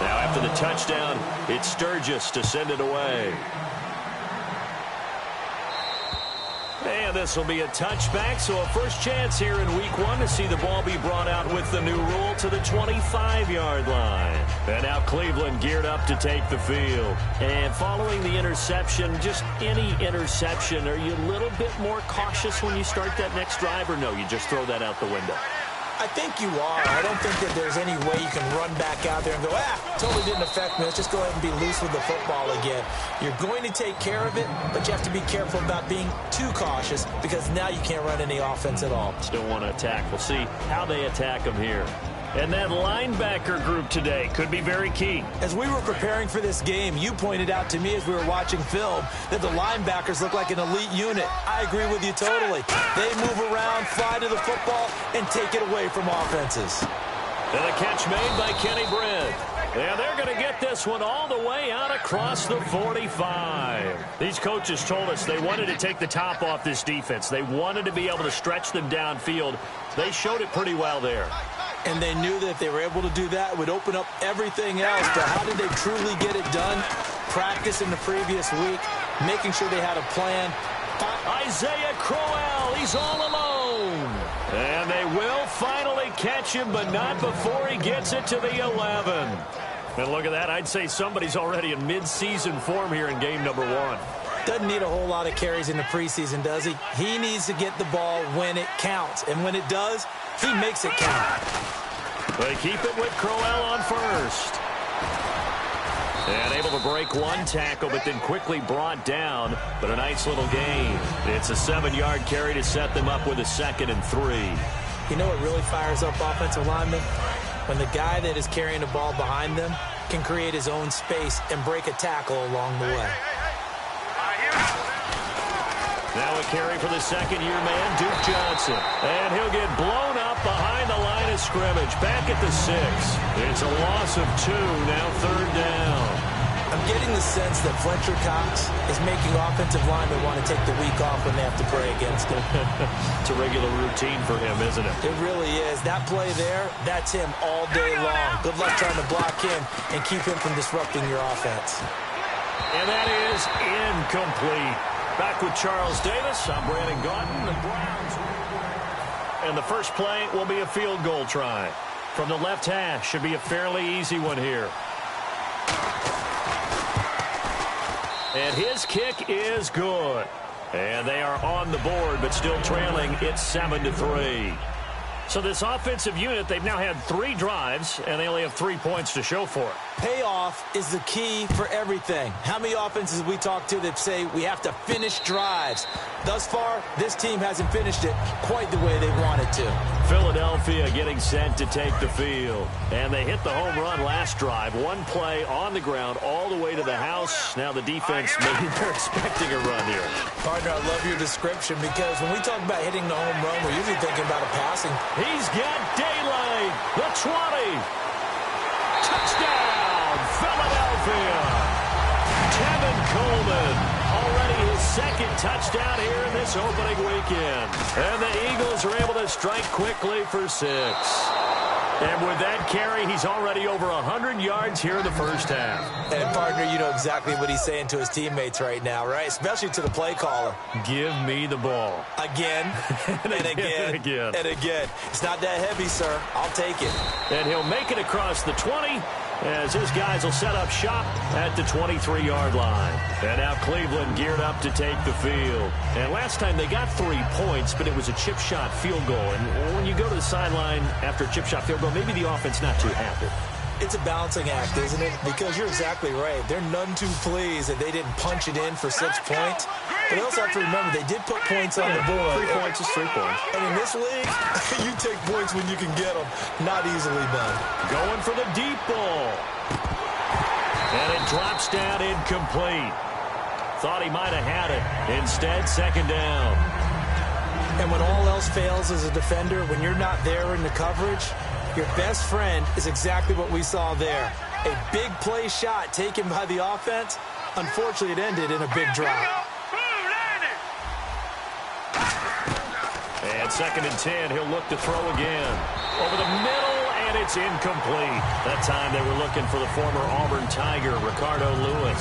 Now after the touchdown, it's Sturgis to send it away. And this will be a touchback, so a first chance here in week 1 to see the ball be brought out with the new rule to the 25-yard line. And now Cleveland geared up to take the field. And following the interception, just any interception, are you a little bit more cautious when you start that next drive, or no, you just throw that out the window? I think you are. I don't think that there's any way you can run back out there and go, totally didn't affect me. Let's just go ahead and be loose with the football again. You're going to take care of it, but you have to be careful about being too cautious because now you can't run any offense at all. Still want to attack. We'll see how they attack them here. And that linebacker group today could be very key. As we were preparing for this game, you pointed out to me as we were watching film that the linebackers look like an elite unit. I agree with you totally. They move around, fly to the football, and take it away from offenses. And a catch made by Kenny Britt. And they're going to get this one all the way out across the 45. These coaches told us they wanted to take the top off this defense. They wanted to be able to stretch them downfield. They showed it pretty well there. And they knew that if they were able to do that, it would open up everything else. But how did they truly get it done? Practice in the previous week, making sure they had a plan. Isaiah Crowell, he's all alone. And they will finally catch him, but not before he gets it to the 11. And look at that. I'd say somebody's already in mid-season form here in game number 1. Doesn't need a whole lot of carries in the preseason, does he? He needs to get the ball when it counts. And when it does, he makes it count. They keep it with Crowell on first. And able to break one tackle, but then quickly brought down. But a nice little gain. It's a 7-yard carry to set them up with a 2nd and 3. You know what really fires up offensive linemen? When the guy that is carrying the ball behind them can create his own space and break a tackle along the way. Now a carry for the second-year man, Duke Johnson. And he'll get blown up behind the line of scrimmage. Back at the 6. It's a loss of 2, now 3rd down. I'm getting the sense that Fletcher Cox is making offensive linemen want to take the week off when they have to play against him. It's a regular routine for him, isn't it? It really is. That play there, that's him all day long. Good luck trying to block him and keep him from disrupting your offense. And that is incomplete. Back with Charles Davis, I'm Brandon Gaudin. The Browns. And the first play will be a field goal try. From the left hash, should be a fairly easy one here. And his kick is good. And they are on the board, but still trailing. It's 7-3. So this offensive unit, they've now had 3 drives, and they only have 3 points to show for it. Payoff is the key for everything. How many offenses we talk to that say we have to finish drives? Thus far, this team hasn't finished it quite the way they wanted to. Philadelphia getting set to take the field. And they hit the home run last drive. One play on the ground all the way to the house. Now the defense, maybe they're expecting a run here. Partner, I love your description because when we talk about hitting the home run, we're usually thinking about a passing. He's got daylight. The 20. Touchdown, Philadelphia. Tevin Coleman, already his 2nd touchdown here in this opening weekend. And the Eagles are able to strike quickly for 6. And with that carry, he's already over 100 yards here in the first half. And, partner, you know exactly what he's saying to his teammates right now, right? Especially to the play caller. Give me the ball. Again, and again, and again. And again. It's not that heavy, sir. I'll take it. And he'll make it across the 20 as his guys will set up shop at the 23-yard line. And now Cleveland geared up to take the field. And last time they got 3 points, but it was a chip shot field goal. And when you go to the sideline after a chip shot field goal, maybe the offense not too happy. It's a balancing act, isn't it? Because you're exactly right. They're none too pleased that they didn't punch it in for 6 points. But they also have to remember they did put points on the board. 3 points is 3 points. And in this league, you take points when you can get them. Not easily done. Going for the deep ball. And it drops down incomplete. Thought he might have had it. Instead, 2nd down. And when all else fails as a defender, when you're not there in the coverage, your best friend is exactly what we saw there. A big play shot taken by the offense. Unfortunately, it ended in a big drop. And 2nd and 10, he'll look to throw again. Over the middle, and it's incomplete. That time they were looking for the former Auburn Tiger, Ricardo Lewis.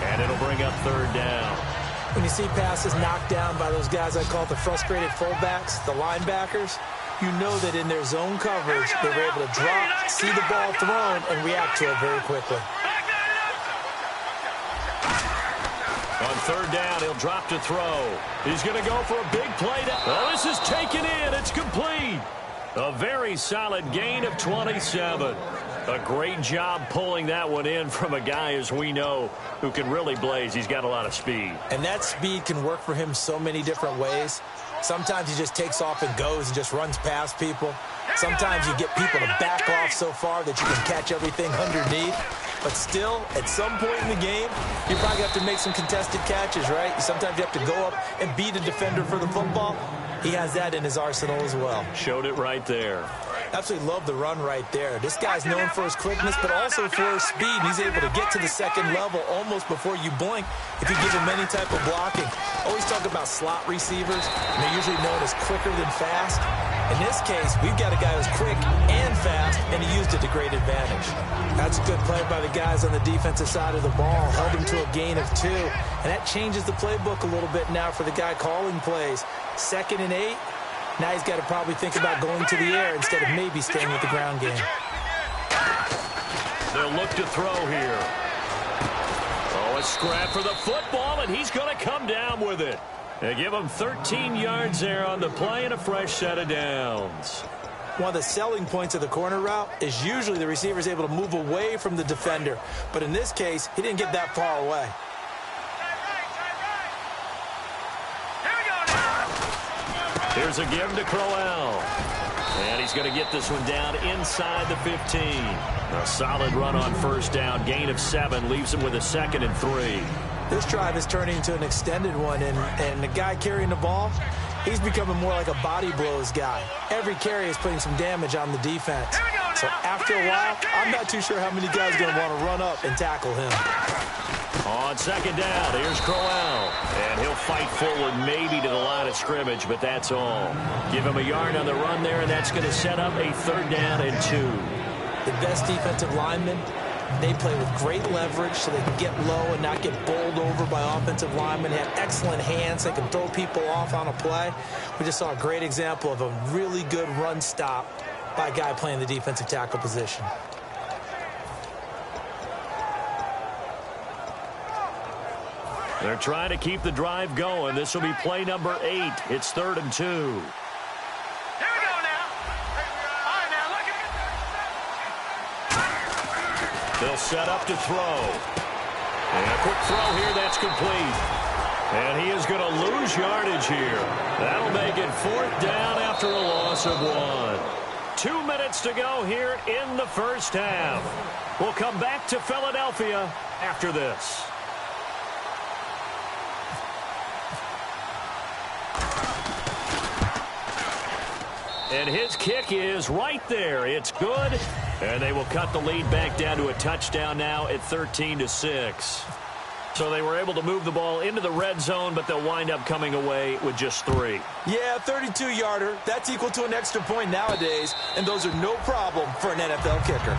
And it'll bring up third down. When you see passes knocked down by those guys I call the frustrated fullbacks, the linebackers, you know that in their zone coverage, they were able to drop, see the ball thrown, and react to it very quickly. On third down, he'll drop to throw. He's going to go for a big play. Oh, this is taken in. It's complete. A very solid gain of 27. A great job pulling that one in from a guy, as we know, who can really blaze. He's got a lot of speed. And that speed can work for him so many different ways. Sometimes he just takes off and goes and just runs past people. Sometimes you get people to back off so far that you can catch everything underneath. But still, at some point in the game, you probably have to make some contested catches, right? Sometimes you have to go up and beat a defender for the football. He has that in his arsenal as well. Showed it right there. Absolutely love the run right there. This guy's known for his quickness, but also for his speed. He's able to get to the second level almost before you blink if you give him any type of blocking. Always talk about slot receivers, and they're usually known as quicker than fast. In this case, we've got a guy who's quick and fast, and he used it to great advantage. That's a good play by the guys on the defensive side of the ball. Held him to a gain of 2, and that changes the playbook a little bit now for the guy calling plays. 2nd and 8. Now he's got to probably think about going to the air instead of maybe staying with the ground game. They'll look to throw here. Oh, a scrap for the football, and he's going to come down with it. They give him 13 yards there on the play and a fresh set of downs. One of the selling points of the corner route is usually the receiver is able to move away from the defender. But in this case, he didn't get that far away. Here's a give to Crowell. And he's going to get this one down inside the 15. A solid run on first down. Gain of 7 leaves him with a 2nd and 3. This drive is turning into an extended one, and the guy carrying the ball, he's becoming more like a body blows guy. Every carry is putting some damage on the defense. So after a while, I'm not too sure how many guys are going to want to run up and tackle him. On second down, here's Crowell. And he'll fight forward maybe to the line of scrimmage, but that's all. Give him a yard on the run there, and that's going to set up a 3rd down and 2. The best defensive linemen, they play with great leverage so they can get low and not get bowled over by offensive linemen. They have excellent hands. They can throw people off on a play. We just saw a great example of a really good run stop by a guy playing the defensive tackle position. They're trying to keep the drive going. This will be play number 8. It's 3rd and 2. Here we go now. All right, now look at it. They'll set up to throw. And a quick throw here. That's complete. And he is going to lose yardage here. That'll make it 4th down after a loss of 1. 2 minutes to go here in the first half. We'll come back to Philadelphia after this. And his kick is right there. It's good. And they will cut the lead back down to a touchdown now at 13-6. So they were able to move the ball into the red zone, but they'll wind up coming away with just 3. Yeah, 32-yarder. That's equal to an extra point nowadays, and those are no problem for an NFL kicker.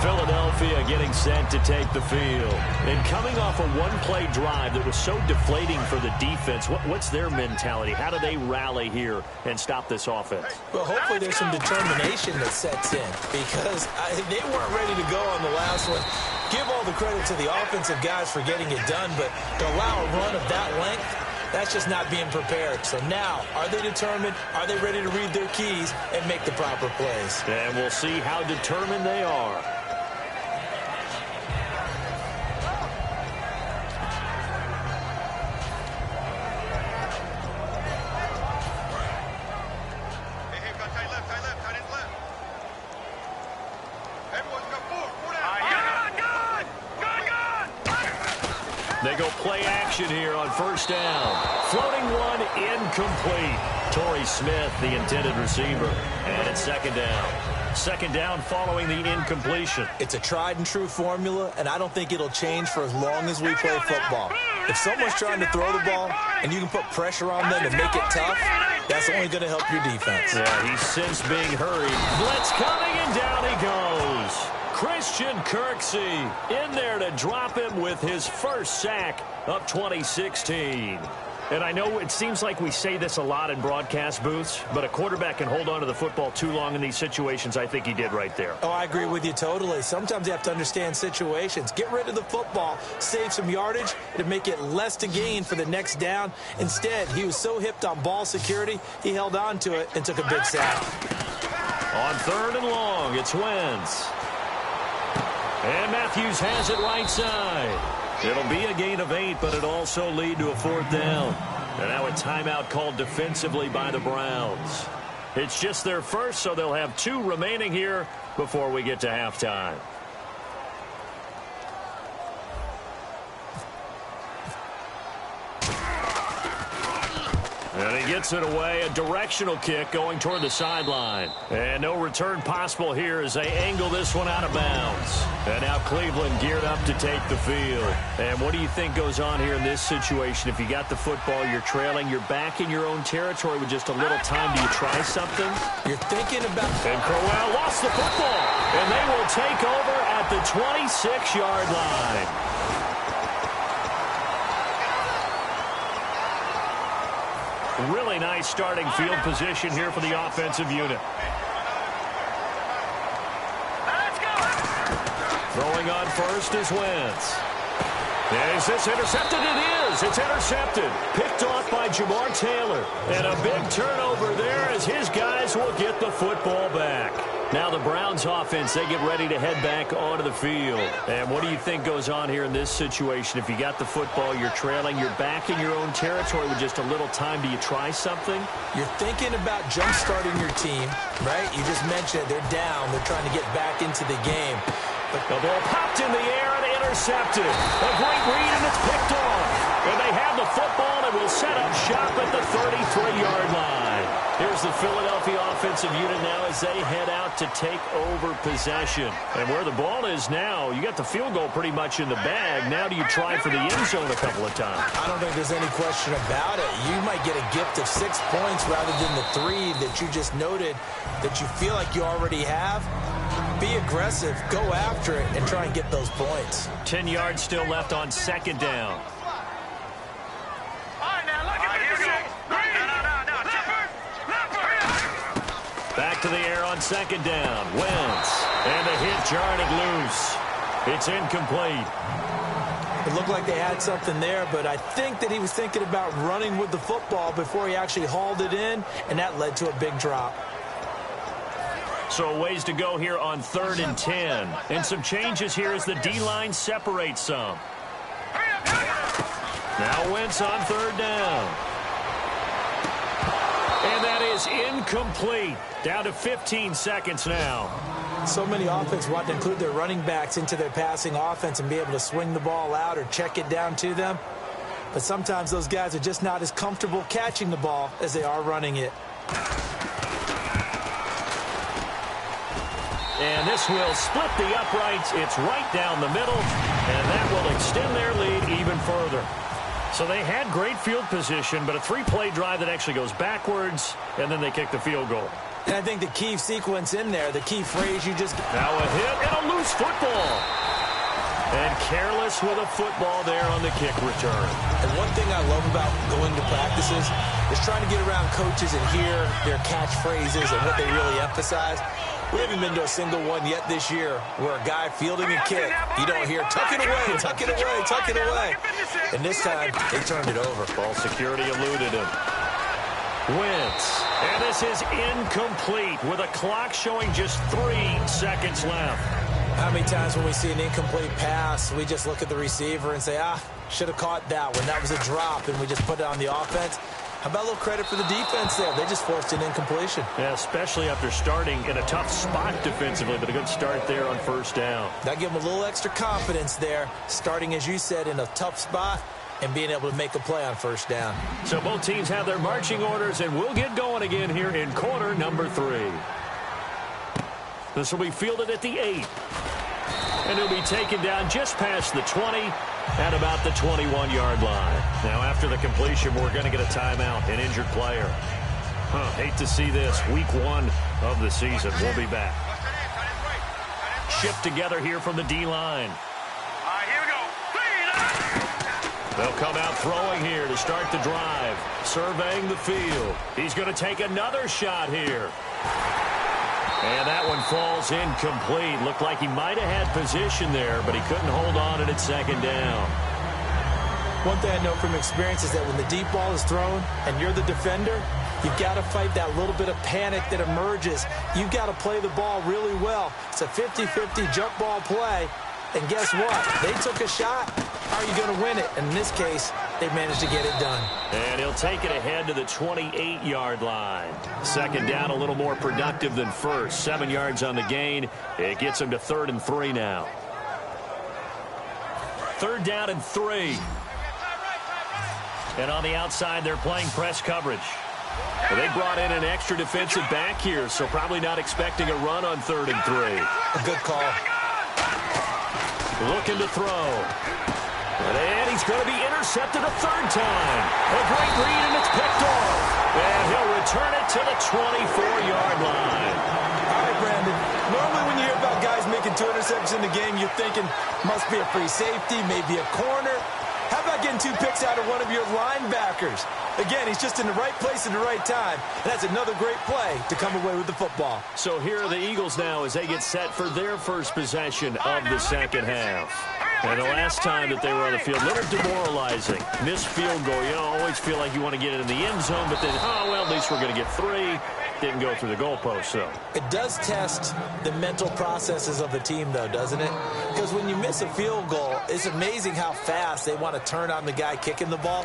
Philadelphia getting set to take the field. And coming off a one-play drive that was so deflating for the defense, what's their mentality? How do they rally here and stop this offense? Well, hopefully there's some determination that sets in because they weren't ready to go on the last one. Give all the credit to the offensive guys for getting it done, but to allow a run of that length, that's just not being prepared. So now, are they determined? Are they ready to read their keys and make the proper plays? And we'll see how determined they are. They go play action here on first down. Floating one, incomplete. Torrey Smith, the intended receiver. And it's 2nd down. 2nd down following the incompletion. It's a tried and true formula, and I don't think it'll change for as long as we play football. If someone's trying to throw the ball and you can put pressure on them and make it tough, That's only going to help your defense. Yeah, he's since being hurried. Blitz coming, and down he goes. Christian Kirksey in there to drop him with his first sack of 2016. And I know it seems like we say this a lot in broadcast booths, but a quarterback can hold on to the football too long in these situations. I think he did right there. Oh, I agree with you totally. Sometimes you have to understand situations. Get rid of the football, save some yardage to make it less to gain for the next down. Instead, he was so hipped on ball security, he held on to it and took a big sack. On 3rd and long, it's Wentz. And Matthews has it right side. It'll be a gain of 8, but it'll also lead to a 4th down. And now a timeout called defensively by the Browns. It's just their first, so they'll have 2 remaining here before we get to halftime. And he gets it away, a directional kick going toward the sideline. And no return possible here as they angle this one out of bounds. And now Cleveland geared up to take the field. And what do you think goes on here in this situation? If you got the football, you're trailing, you're back in your own territory with just a little time. Do you try something? You're thinking about... And Crowell lost the football. And they will take over at the 26-yard line. Really nice starting field position here for the offensive unit. Throwing on first is Wentz. Is this intercepted? It is. It's intercepted. Picked off by Jamar Taylor. And a big turnover there as his guys will get the football back. Now the Browns offense, they get ready to head back onto the field. And what do you think goes on here in this situation? If you got the football, you're trailing, you're back in your own territory with just a little time. Do you try something? You're thinking about jump-starting your team, right? You just mentioned it. They're down. They're trying to get back into the game. But the ball popped in the air and intercepted. A great read, and it's picked off. And they have the football and will set up shop at the 33-yard line. Here's the Philadelphia offensive unit now as they head out to take over possession. And where the ball is now, you got the field goal pretty much in the bag. Now do you try for the end zone a couple of times? I don't think there's any question about it. You might get a gift of 6 points rather than the 3 that you just noted that you feel like you already have. Be aggressive, go after it, and try and get those points. 10 yards still left on 2nd down. Back to the air on 2nd down. Wentz. And a hit jarred it loose. It's incomplete. It looked like they had something there, but I think that he was thinking about running with the football before he actually hauled it in, and that led to a big drop. So a ways to go here on 3rd and 10. And some changes here as the D-line separates some. Now Wentz on 3rd down. And that is incomplete. Down to 15 seconds now. So many offenses want to include their running backs into their passing offense and be able to swing the ball out or check it down to them. But sometimes those guys are just not as comfortable catching the ball as they are running it. And this will split the uprights. It's right down the middle, and that will extend their lead even further. So they had great field position, but a 3-play drive that actually goes backwards, and then they kick the field goal. And I think the key sequence in there, the key phrase you just... Now a hit and a loose football. And careless with a football there on the kick return. And one thing I love about going to practices is trying to get around coaches and hear their catchphrases and what they really emphasize. We haven't been to a single one yet this year where a guy fielding a kick, you don't hear, tuck it away, tuck it away, tuck it away. And this time, they turned it over. Ball security eluded him. Wentz. And this is incomplete with a clock showing just 3 seconds left. How many times when we see an incomplete pass, we just look at the receiver and say, should have caught that one. That was a drop, and we just put it on the offense. How about a little credit for the defense there? They just forced an incompletion. Yeah, especially after starting in a tough spot defensively, but a good start there on 1st down. That gave them a little extra confidence there, starting, as you said, in a tough spot and being able to make a play on 1st down. So both teams have their marching orders, and we'll get going again here in quarter number 3. This will be fielded at the 8. And it'll be taken down just past the 20 at about the 21-yard line. Now, after the completion, we're going to get a timeout, an injured player. Hate to see this. Week 1 of the season. We'll be back. Shift together here from the D-line. Here we go. They'll come out throwing here to start the drive. Surveying the field. He's going to take another shot here. And that one falls incomplete. Looked like he might have had position there, but he couldn't hold on at second down. One thing I know from experience is that when the deep ball is thrown and you're the defender, you've got to fight that little bit of panic that emerges. You've got to play the ball really well. It's a 50-50 jump ball play. And guess what? They took a shot. How are you going to win it? And in this case, they managed to get it done. And he'll take it ahead to the 28-yard line. Second down, a little more productive than first. 7 yards on the gain. It gets him to 3rd and 3 now. 3rd down and 3. And on the outside, they're playing press coverage. Well, they brought in an extra defensive back here, so probably not expecting a run on 3rd and 3. A good call. Looking to throw. And he's going to be intercepted a 3rd time. A great read, and it's picked off. And he'll return it to the 24-yard line. All right, Brandon. Normally when you hear about guys making 2 interceptions in the game, you're thinking must be a free safety, maybe a corner. How about getting 2 picks out of one of your linebackers? Again, he's just in the right place at the right time. And that's another great play to come away with the football. So here are the Eagles now as they get set for their first possession of the second half. And the last time that they were on the field, a little demoralizing. Missed field goal. You know, always feel like you want to get it in the end zone, but then, oh, well, at least we're going to get 3. Didn't go through the goalpost, though. It does test the mental processes of the team, though, doesn't it? Because when you miss a field goal, it's amazing how fast they want to turn on the guy kicking the ball.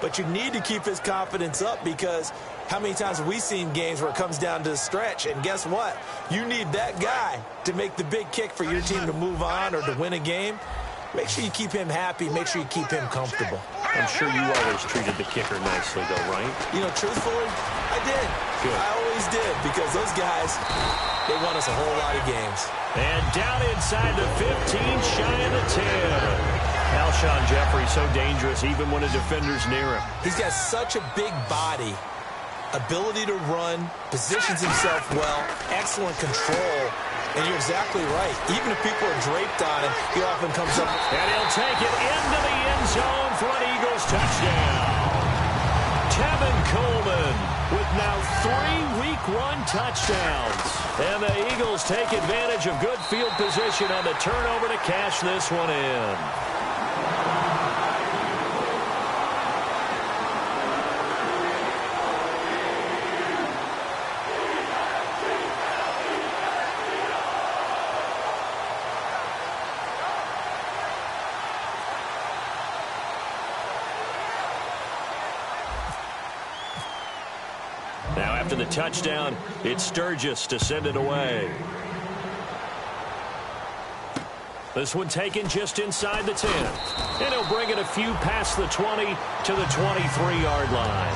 But you need to keep his confidence up because how many times have we seen games where it comes down to the stretch? And guess what? You need that guy to make the big kick for your team to move on or to win a game. Make sure you keep him happy. Make sure you keep him comfortable. I'm sure you always treated the kicker nicely, though, right? You know, truthfully, I did. Good. I always did because those guys, they won us a whole lot of games. And down inside the 15, shy of the 10. Alshon Jeffrey so dangerous even when a defender's near him. He's got such a big body, ability to run, positions himself well, excellent control. And you're exactly right. Even if people are draped on him, he often comes up. And he'll take it into the end zone for an Eagles touchdown. Tevin Coleman with now 3 Week 1 touchdowns. And the Eagles take advantage of good field position on the turnover to cash this one in. Now after the touchdown, it's Sturgis to send it away. This one taken just inside the 10. And he'll bring it a few past the 20 to the 23-yard line.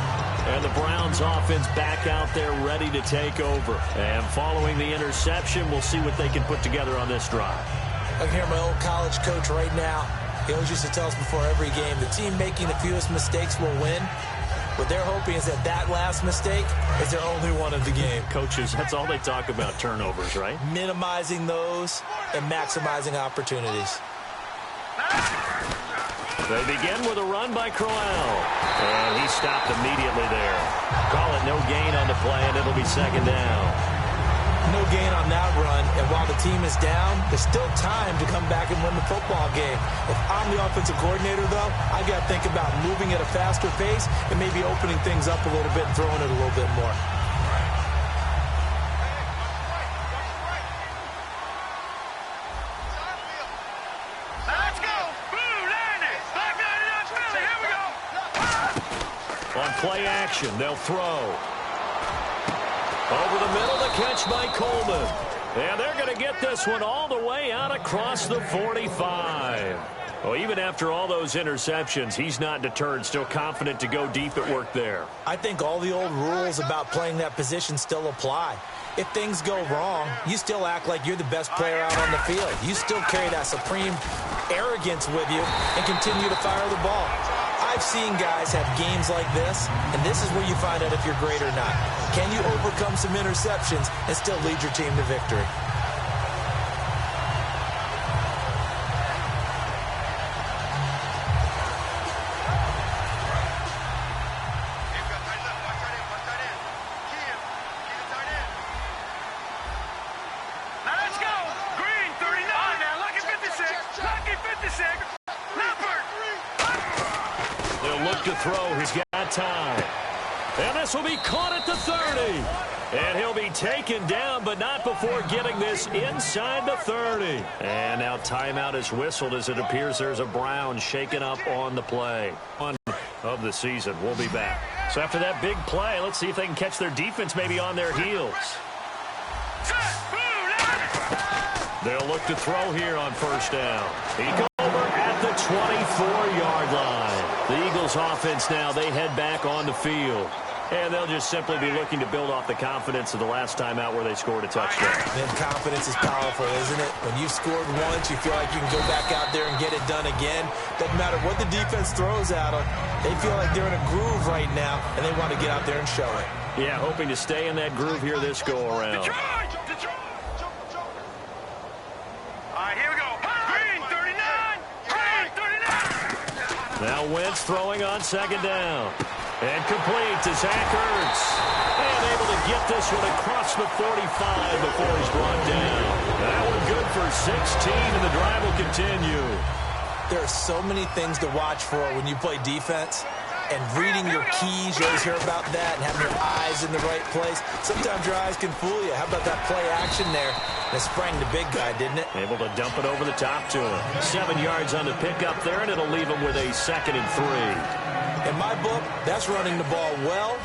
And the Browns offense back out there ready to take over. And following the interception, we'll see what they can put together on this drive. I can hear my old college coach right now. He always used to tell us before every game, the team making the fewest mistakes will win. What they're hoping is that last mistake is their only one of the game. Coaches, that's all they talk about, turnovers, right? Minimizing those and maximizing opportunities. They begin with a run by Crowell. And he stopped immediately there. Call it no gain on the play, and it'll be second down. No gain on that run, and while the team is down, there's still time to come back and win the football game. If I'm the offensive coordinator, though, I got to think about moving at a faster pace and maybe opening things up a little bit and throwing it a little bit more. Let's go. Blue Lightning. Black Lightning, Philly. Here we go. On play action, they'll throw. Over the middle, the catch by Coleman. And they're going to get this one all the way out across the 45. Well, even after all those interceptions, he's not deterred, still confident to go deep at work there. I think all the old rules about playing that position still apply. If things go wrong, you still act like you're the best player out on the field. You still carry that supreme arrogance with you and continue to fire the ball. I I've seen guys have games like this, and this is where you find out if you're great or not. Can you overcome some interceptions and still lead your team to victory? To throw, he's got time. And this will be caught at the 30. And he'll be taken down, but not before getting this inside the 30. And now timeout is whistled as it appears there's a Brown shaken up on the play. One of the season. We'll be back. So after that big play, let's see if they can catch their defense maybe on their heels. They'll look to throw here on first down. He goes over at the 24-yard line. The Eagles offense now, they head back on the field. And they'll just simply be looking to build off the confidence of the last time out where they scored a touchdown. Then confidence is powerful, isn't it? When you've scored once, you feel like you can go back out there and get it done again. Doesn't matter what the defense throws at them. They feel like they're in a groove right now, and they want to get out there and show it. Yeah, hoping to stay in that groove here this go-around. Now Wentz throwing on second down. And complete to Zach Ertz. And able to get this one across the 45 before he's brought down. That one good for 16, and the drive will continue. There are so many things to watch for when you play defense. And reading your keys, you always hear about that, and having your eyes in the right place. Sometimes your eyes can fool you. How about that play action there? That sprang the big guy, didn't it? Able to dump it over the top to him. 7 yards on the pickup there, and it'll leave him with a 2nd and 3. In my book, that's running the ball well,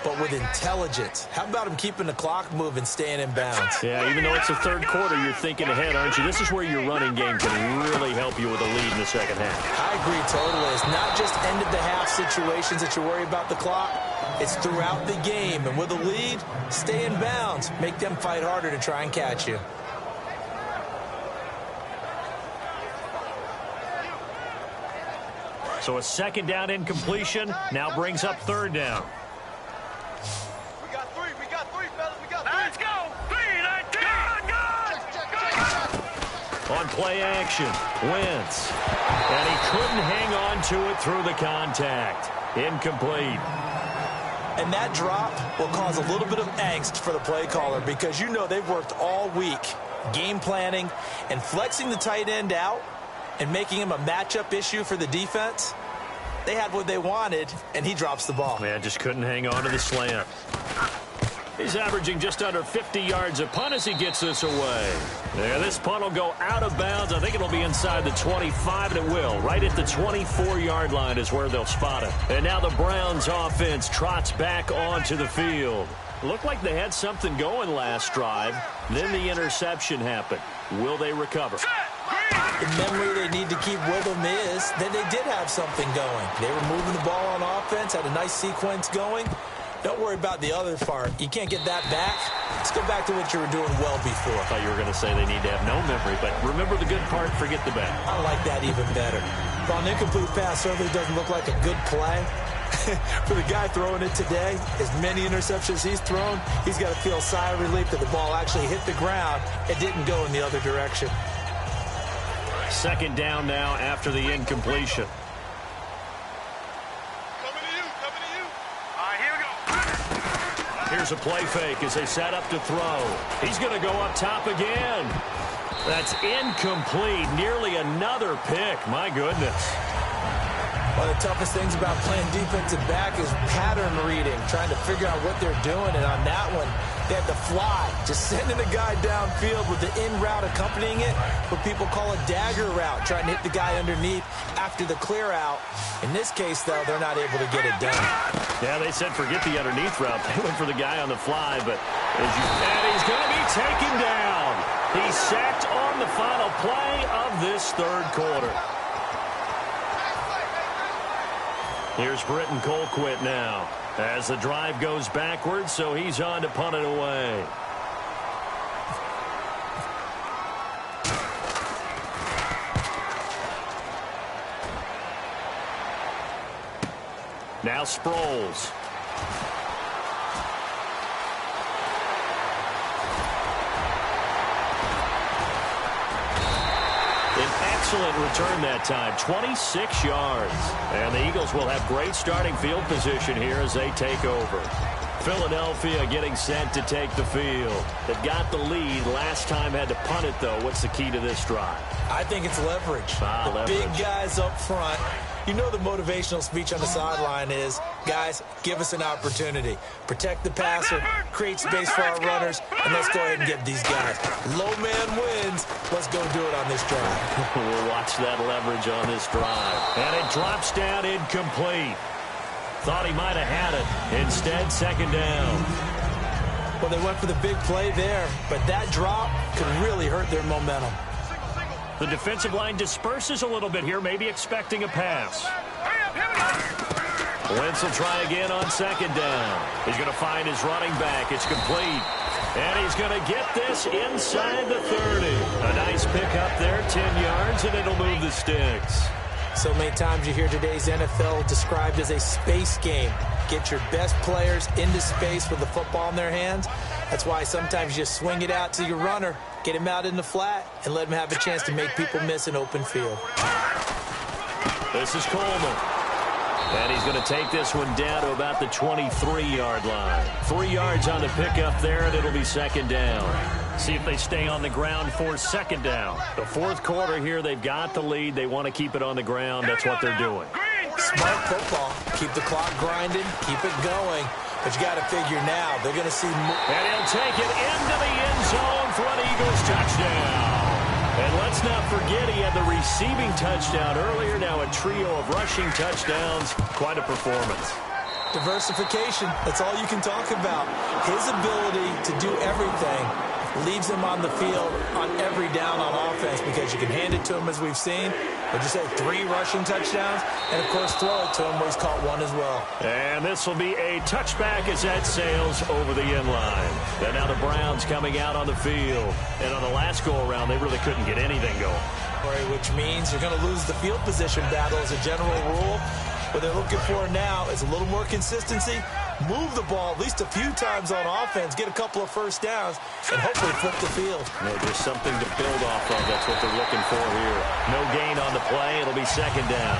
but with intelligence. How about him keeping the clock moving, staying in bounds? Yeah, even though it's the third quarter, you're thinking ahead, aren't you? This is where your running game can really help you with a lead in the second half. I agree totally. It's not just end-of-the-half situations that you worry about the clock. It's throughout the game. And with a lead, stay in bounds. Make them fight harder to try and catch you. So a second down incompletion now brings up third down. We got three, fellas. We got three. Let's go. 3, 19. On play action, Wentz. And he couldn't hang on to it through the contact. Incomplete. And that drop will cause a little bit of angst for the play caller because you know they've worked all week game planning and flexing the tight end out and making him a matchup issue for the defense. They had what they wanted, and he drops the ball. Man, just couldn't hang on to the slant. He's averaging just under 50 yards a punt as he gets this away. There, this punt will go out of bounds. I think it'll be inside the 25, and it will. Right at the 24-yard line is where they'll spot it. And now the Browns offense trots back onto the field. Looked like they had something going last drive. Then the interception happened. Will they recover? The memory they need to keep with them is that they did have something going. They were moving the ball on offense, had a nice sequence going. Don't worry about the other part. You can't get that back. Let's go back to what you were doing well before. I thought you were going to say they need to have no memory, but remember the good part, forget the bad. I like that even better. While an incomplete pass certainly doesn't look like a good play, for the guy throwing it today, as many interceptions he's thrown, he's got to feel a sigh of relief that the ball actually hit the ground and didn't go in the other direction. Second down now after the incompletion. Coming to you. All right, here we go. Here's a play fake as they set up to throw. He's going to go up top again. That's incomplete. Nearly another pick. My goodness. One of the toughest things about playing defensive back is pattern reading, trying to figure out what they're doing. And on that one, they had to fly, just sending a guy downfield with the in route accompanying it, what people call a dagger route, trying to hit the guy underneath after the clear out. In this case, though, they're not able to get it done. Yeah, they said forget the underneath route. They went for the guy on the fly, but and he's going to be taken down. He's sacked on the final play of this third quarter. Here's Britton Colquitt now as the drive goes backwards, so he's on to punt it away. Now Sproles. Excellent return that time, 26 yards. And the Eagles will have great starting field position here as they take over. Philadelphia getting sent to take the field. They've got the lead. Last time had to punt it, though. What's the key to this drive? I think it's leverage. Leverage. Big guys up front. You know the motivational speech on the sideline is, guys, give us an opportunity. Protect the passer, create space for our runners, and let's go ahead and get these guys. Low man wins. Let's go do it on this drive. We'll watch that leverage on this drive. And it drops down incomplete. Thought he might have had it. Instead, second down. Well, they went for the big play there, but that drop could really hurt their momentum. The defensive line disperses a little bit here, maybe expecting a pass. Wentz will try again on second down. He's going to find his running back. It's complete. And he's going to get this inside the 30. A nice pickup there, 10 yards, and it'll move the sticks. So many times you hear today's NFL described as a space game. Get your best players into space with the football in their hands. That's why sometimes you just swing it out to your runner, get him out in the flat, and let him have a chance to make people miss an open field. This is Coleman. And he's going to take this one down to about the 23-yard line. 3 yards on the pickup there, and it'll be second down. See if they stay on the ground for second down. The fourth quarter here, they've got the lead. They want to keep it on the ground. That's what they're doing. Smart football. Keep the clock grinding. Keep it going. But you got to figure now, they're going to see more. And he'll take it into the end zone for an Eagles touchdown. And let's not forget he had the receiving touchdown earlier. Now a trio of rushing touchdowns. Quite a performance. Diversification. That's all you can talk about. His ability to do everything leaves him on the field on every down on offense because you can hand it to him as we've seen. But you say 3 rushing touchdowns, and of course throw it to him where he's caught one as well. And this will be a touchback as that sails over the end line. And now the Browns coming out on the field. And on the last go-around, they really couldn't get anything going. Which means you're going to lose the field position battle as a general rule. What they're looking for now is a little more consistency. Move the ball at least a few times on offense, get a couple of first downs, and hopefully flip the field. Just something to build off of. That's what they're looking for here. No gain on the play. It'll be second down.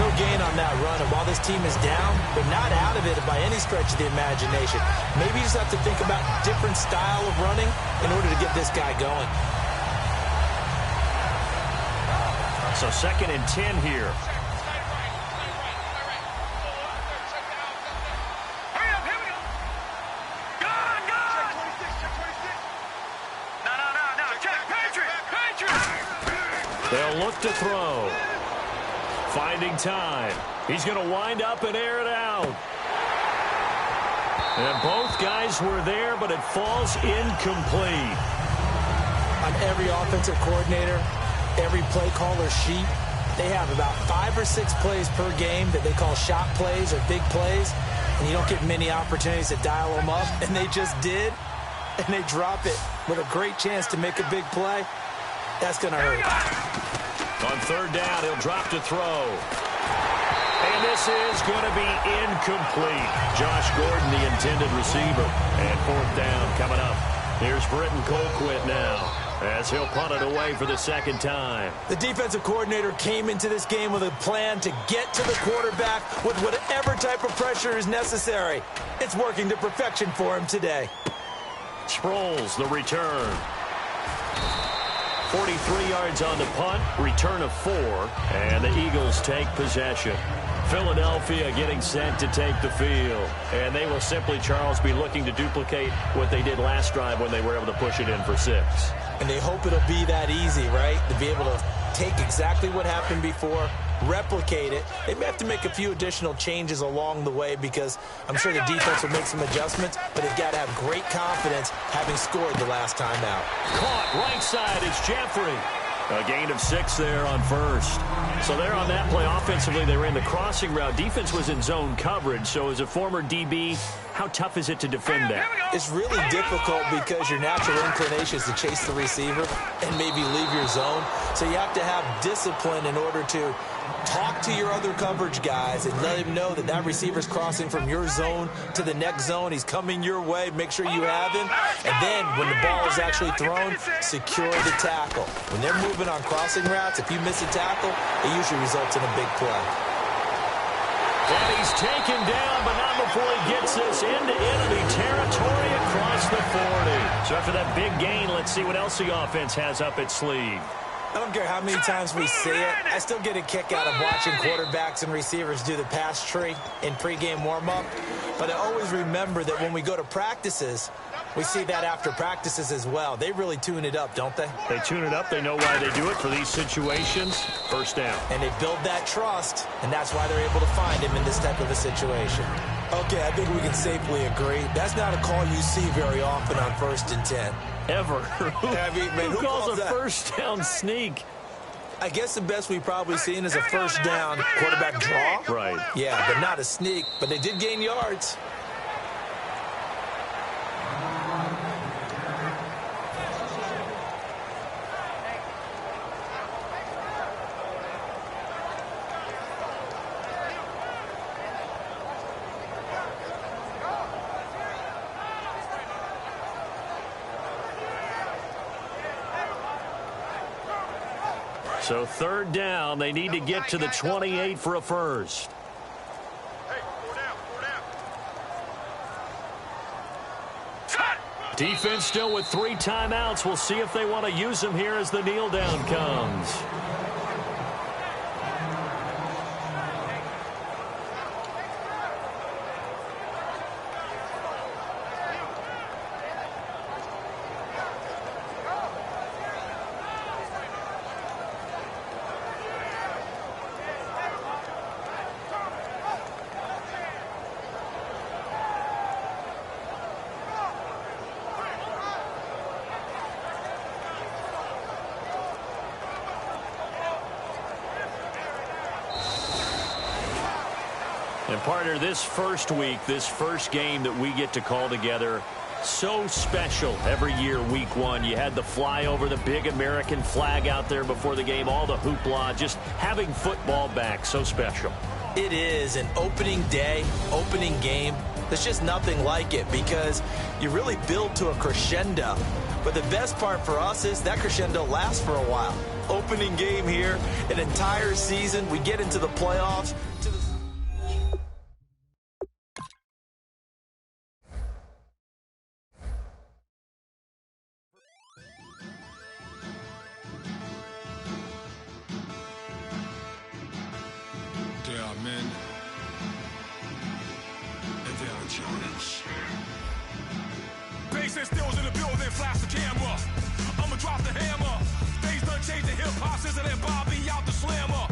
No gain on that run. And while this team is down, they're not out of it by any stretch of the imagination. Maybe you just have to think about different style of running in order to get this guy going. So second and 10 here. They'll look to throw. Finding time. He's going to wind up and air it out. And both guys were there, but it falls incomplete. On every offensive coordinator, every play caller sheet, they have about 5 or 6 plays per game that they call shot plays or big plays, and you don't get many opportunities to dial them up, and they just did, and they drop it with a great chance to make a big play. That's going to hurt. On third down, he'll drop to throw. And this is going to be incomplete. Josh Gordon, the intended receiver. And fourth down coming up. Here's Britton Colquitt now as he'll punt it away for the second time. The defensive coordinator came into this game with a plan to get to the quarterback with whatever type of pressure is necessary. It's working to perfection for him today. Sproles, the return. 43 yards on the punt, return of 4, and the Eagles take possession. Philadelphia getting sent to take the field. And they will simply, Charles, be looking to duplicate what they did last drive when they were able to push it in for 6. And they hope it'll be that easy, right? To be able to take exactly what happened before, replicate it. They may have to make a few additional changes along the way because I'm sure the defense will make some adjustments, but they've got to have great confidence having scored the last time out. Caught right side is Jeffrey. A gain of 6 there on first. So there on that play, offensively, they ran the crossing route. Defense was in zone coverage. So as a former DB, how tough is it to defend that? It's really difficult because your natural inclination is to chase the receiver and maybe leave your zone. So you have to have discipline in order to Talk to your other coverage guys and let him know that that receiver's crossing from your zone to the next zone. He's coming your way. Make sure you have him. And then when the ball is actually thrown, secure the tackle. When they're moving on crossing routes, if you miss a tackle, it usually results in a big play. And he's taken down, but not before he gets this into enemy territory across the 40. So after that big gain, let's see what else the offense has up its sleeve. I don't care how many times we see it. I still get a kick out of watching quarterbacks and receivers do the pass tree in pregame warm-up. But I always remember that when we go to practices, we see that after practices as well. They really tune it up, don't they? They tune it up. They know why they do it for these situations. First down. And they build that trust, and that's why they're able to find him in this type of a situation. Okay, I think we can safely agree. That's not a call you see very often on 1st and 10. Ever. Who calls a first down sneak? I guess the best we've probably seen is a first down quarterback draw. Right. Yeah, but not a sneak. But they did gain yards. So 3rd down, they need to get to the 28 for a first. Defense still with 3 timeouts. We'll see if they want to use them here as the kneel down comes. And partner, this first week, this first game that we get to call together, so special every year, week 1. You had the flyover, the big American flag out there before the game, all the hoopla, just having football back, so special. It is an opening day, opening game. There's just nothing like it because you really build to a crescendo. But the best part for us is that crescendo lasts for a while. Opening game here, an entire season. We get into the playoffs. There are men, and there are giants. Bass and stills in the building, flash the camera. I'ma drop the hammer. Things done changed, the hip-hop, scissor and Bobby out the slammer.